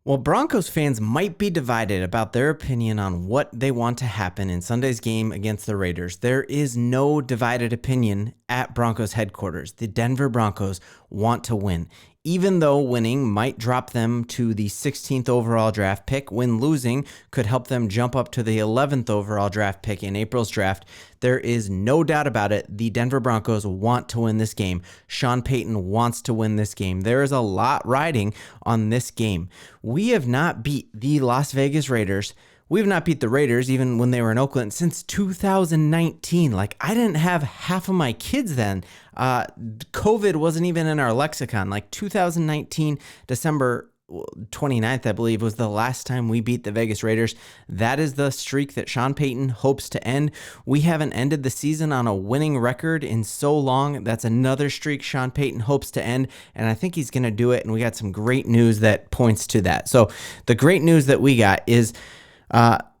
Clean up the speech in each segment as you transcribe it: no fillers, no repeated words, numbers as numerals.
Well, Broncos fans might be divided about their opinion on what they want to happen in Sunday's game against the Raiders. There is no divided opinion at Broncos headquarters. The Denver Broncos want to win. Even though winning might drop them to the 16th overall draft pick, when losing could help them jump up to the 11th overall draft pick in April's draft, there is no doubt about it. The Denver Broncos want to win this game. Sean Payton wants to win this game. There is a lot riding on this game. We have not beat the Las Vegas Raiders. We have not beat the Raiders even when they were in Oakland since 2019. Like, I didn't have half of my kids then. COVID wasn't even in our lexicon. Like 2019, December 29th, I believe, was the last time we beat the Vegas Raiders. That is the streak that Sean Payton hopes to end. We haven't ended the season on a winning record in so long. That's another streak Sean Payton hopes to end, and I think he's going to do it, and we got some great news that points to that. So the great news that we got is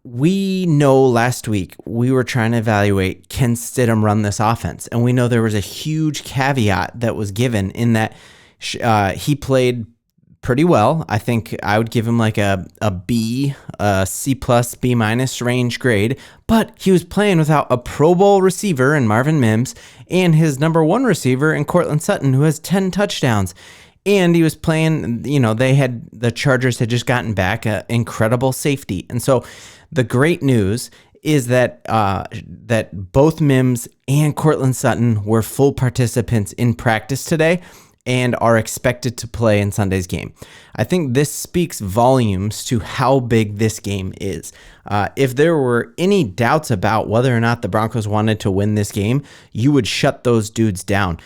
we know last week we were trying to evaluate, can Stidham run this offense? And we know there was a huge caveat that was given in that he played pretty well. I think I would give him like a B, a C+, B- range grade, but he was playing without a Pro Bowl receiver in Marvin Mims and his number one receiver in Courtland Sutton, who has 10 touchdowns. And he was playing, the Chargers had just gotten back an incredible safety. And so the great news is that both Mims and Courtland Sutton were full participants in practice today and are expected to play in Sunday's game. I think this speaks volumes to how big this game is. If there were any doubts about whether or not the Broncos wanted to win this game, you would shut those dudes down.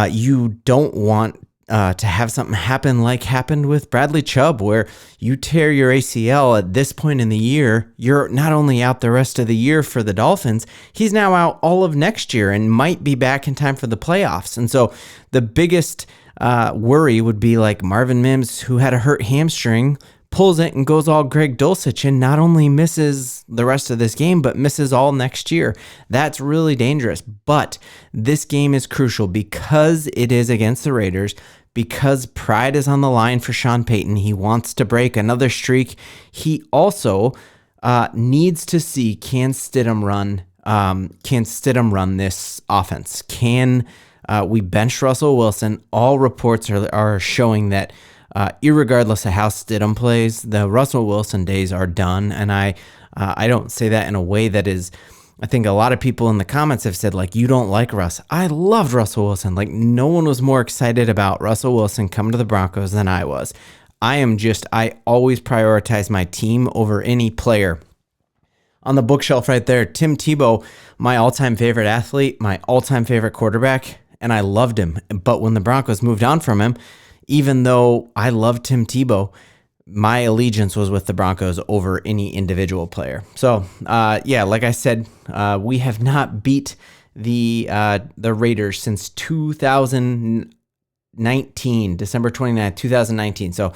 You don't want to have something happen like happened with Bradley Chubb, where you tear your ACL at this point in the year. You're not only out the rest of the year for the Dolphins, he's now out all of next year and might be back in time for the playoffs. And so the biggest worry would be like Marvin Mims, who had a hurt hamstring, pulls it and goes all Greg Dulcich and not only misses the rest of this game, but misses all next year. That's really dangerous. But this game is crucial because it is against the Raiders, because pride is on the line for Sean Payton. He wants to break another streak. He also needs to see, can Stidham run this offense? Can we bench Russell Wilson? All reports are showing that irregardless of how Stidham plays, the Russell Wilson days are done. And I don't say that in a way that is, I think a lot of people in the comments have said, like, you don't like Russ. I loved Russell Wilson. Like, no one was more excited about Russell Wilson coming to the Broncos than I was. I always prioritize my team over any player. On the bookshelf right there, Tim Tebow, my all-time favorite athlete, my all-time favorite quarterback, and I loved him. But when the Broncos moved on from him, even though I loved Tim Tebow, my allegiance was with the Broncos over any individual player. So, like I said, we have not beat the Raiders since 2019, December 29th, 2019. So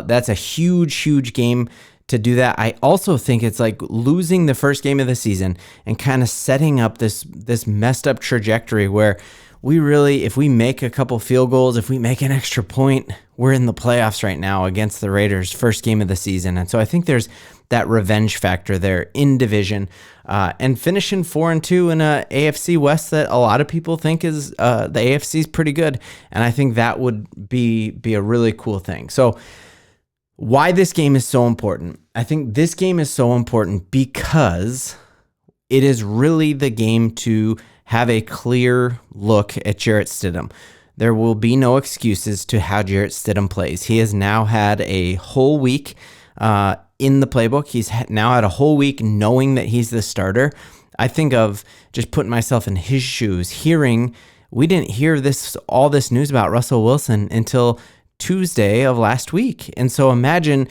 that's a huge game to do that. I also think it's like losing the first game of the season and kind of setting up this messed up trajectory where we really, if we make a couple field goals, if we make an extra point, we're in the playoffs right now against the Raiders, first game of the season. And so I think there's that revenge factor there in division, and finishing 4-2 in a AFC West that a lot of people think is the AFC is pretty good. And I think that would be a really cool thing. So why this game is so important? I think this game is so important because it is really the game to have a clear look at Jarrett Stidham. There will be no excuses to how Jarrett Stidham plays. He has now had a whole week in the playbook. He's now had a whole week knowing that he's the starter. I think of just putting myself in his shoes, we didn't hear all this news about Russell Wilson until Tuesday of last week. And so imagine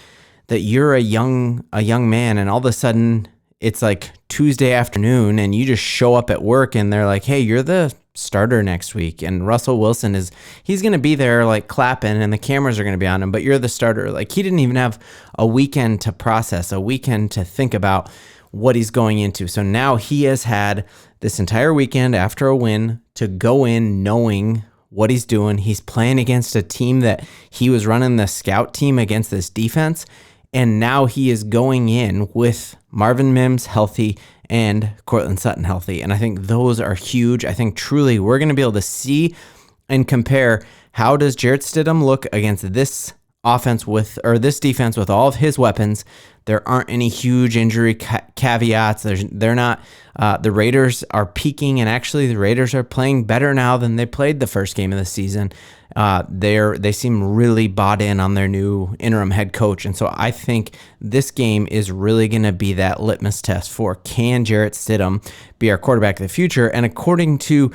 that you're a young man and all of a sudden it's like Tuesday afternoon and you just show up at work and they're like, hey, you're the starter next week. And Russell Wilson he's going to be there like clapping and the cameras are going to be on him, but you're the starter. Like, he didn't even have a weekend to process, a weekend to think about what he's going into. So now he has had this entire weekend after a win to go in knowing what he's doing. He's playing against a team that he was running the scout team against this defense. And now he is going in with Marvin Mims healthy and Cortland Sutton healthy. And I think those are huge. I think truly we're going to be able to see and compare how does Jarrett Stidham look against this this defense with all of his weapons. There aren't any huge injury caveats. They're not. The Raiders are peaking, and actually the Raiders are playing better now than they played the first game of the season. They seem really bought in on their new interim head coach, and so I think this game is really going to be that litmus test for can Jarrett Stidham be our quarterback of the future. And according to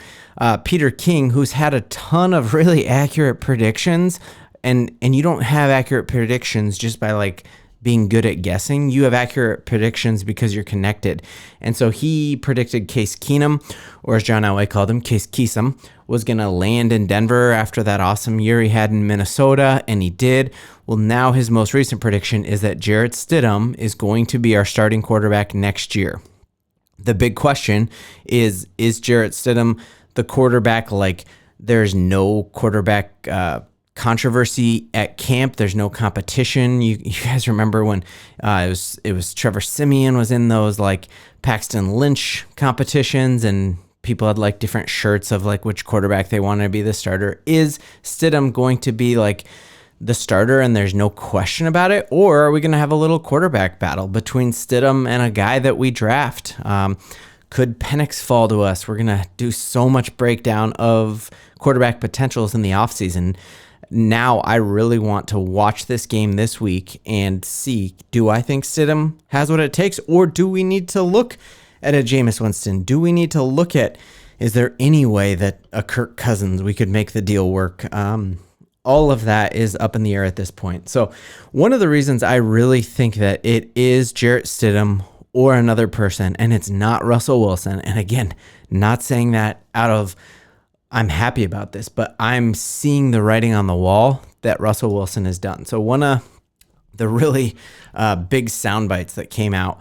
Peter King, who's had a ton of really accurate predictions, and you don't have accurate predictions just by like being good at guessing. You have accurate predictions because you're connected. And so he predicted Case Keenum, or as John Elway called him, Case Keesum, was going to land in Denver after that awesome year he had in Minnesota, and he did. Well, now his most recent prediction is that Jarrett Stidham is going to be our starting quarterback next year. The big question is Jarrett Stidham the quarterback? Like, there's no quarterback controversy at camp. There's no competition. You guys remember when it was Trevor Siemian was in those like Paxton Lynch competitions, and people had like different shirts of like which quarterback they wanted to be the starter. Is Stidham going to be like the starter and there's no question about it? Or are we going to have a little quarterback battle between Stidham and a guy that we draft? Could Penix fall to us? We're going to do so much breakdown of quarterback potentials in the offseason. Now I really want to watch this game this week and see, do I think Stidham has what it takes, or do we need to look at a Jameis Winston? Do we need to look at, is there any way that a Kirk Cousins, we could make the deal work? All of that is up in the air at this point. So one of the reasons I really think that it is Jarrett Stidham or another person, and it's not Russell Wilson, and again, not saying that out of I'm happy about this, but I'm seeing the writing on the wall that Russell Wilson has done. So one of the really big sound bites that came out,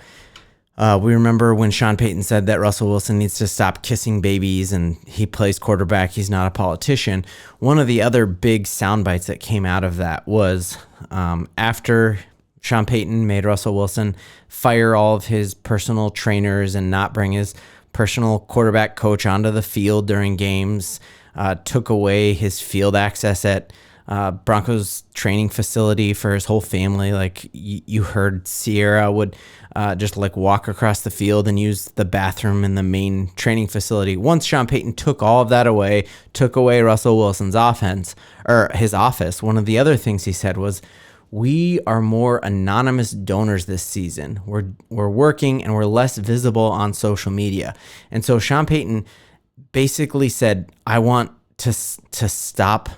we remember when Sean Payton said that Russell Wilson needs to stop kissing babies and he plays quarterback, he's not a politician. One of the other big sound bites that came out of that was after Sean Payton made Russell Wilson fire all of his personal trainers and not bring his personal quarterback coach onto the field during games, took away his field access at Broncos training facility for his whole family. Like you heard Sierra would just like walk across the field and use the bathroom in the main training facility. Once Sean Payton took all of that away, took away Russell Wilson's offense or his office, one of the other things he said was, we are more anonymous donors this season. We're working and we're less visible on social media. And so Sean Payton basically said, I want to stop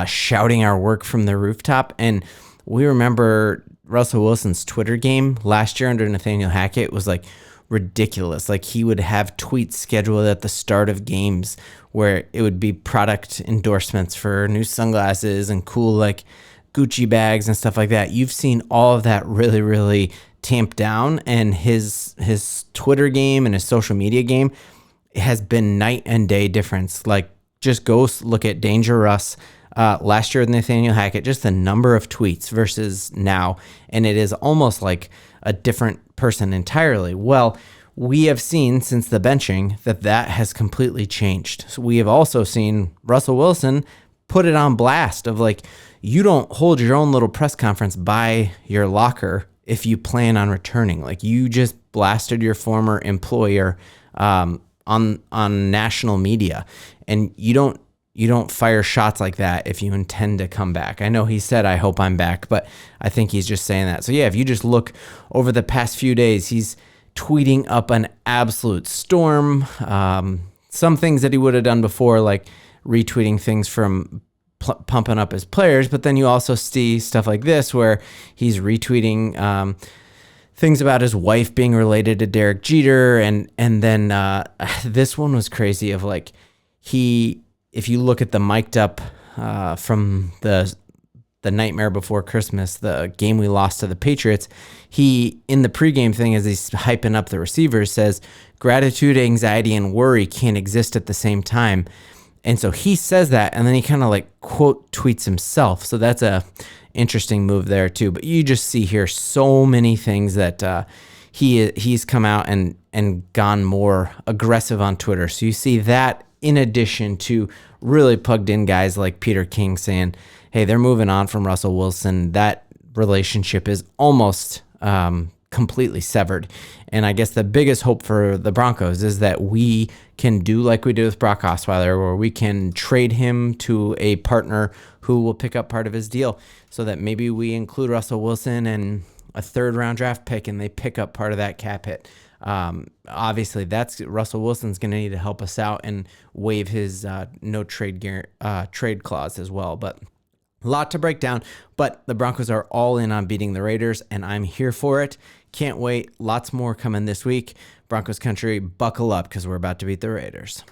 shouting our work from the rooftop. And we remember Russell Wilson's Twitter game last year under Nathaniel Hackett was like ridiculous. Like he would have tweets scheduled at the start of games where it would be product endorsements for new sunglasses and cool like Gucci bags and stuff like that. You've seen all of that really, really tamped down, and his Twitter game and his social media game has been night and day difference. Like just go look at Danger Russ last year with Nathaniel Hackett, just the number of tweets versus now, and it is almost like a different person entirely. Well, we have seen since the benching that has completely changed. So we have also seen Russell Wilson put it on blast of like, you don't hold your own little press conference by your locker if you plan on returning. Like you just blasted your former employer on national media, and you don't fire shots like that if you intend to come back. I know he said, I hope I'm back, but I think he's just saying that. So yeah, if you just look over the past few days, he's tweeting up an absolute storm. Some things that he would have done before, like retweeting things from pumping up his players, but then you also see stuff like this where he's retweeting things about his wife being related to Derek Jeter, and then this one was crazy of like if you look at the mic'd up from the Nightmare Before Christmas, the game we lost to the Patriots, he in the pregame thing as he's hyping up the receivers says gratitude, anxiety, and worry can't exist at the same time. And so he says that, and then he kind of like quote tweets himself. So that's a interesting move there too. But you just see here so many things that he's come out and gone more aggressive on Twitter. So you see that in addition to really plugged in guys like Peter King saying, hey, they're moving on from Russell Wilson. That relationship is almost completely severed. And I guess the biggest hope for the Broncos is that we can do like we did with Brock Osweiler, where we can trade him to a partner who will pick up part of his deal, so that maybe we include Russell Wilson and a third-round draft pick, and they pick up part of that cap hit. Obviously, that's Russell Wilson's going to need to help us out and waive his no trade trade clause as well. But a lot to break down, but the Broncos are all in on beating the Raiders, and I'm here for it. Can't wait. Lots more coming this week. Broncos Country, buckle up because we're about to beat the Raiders.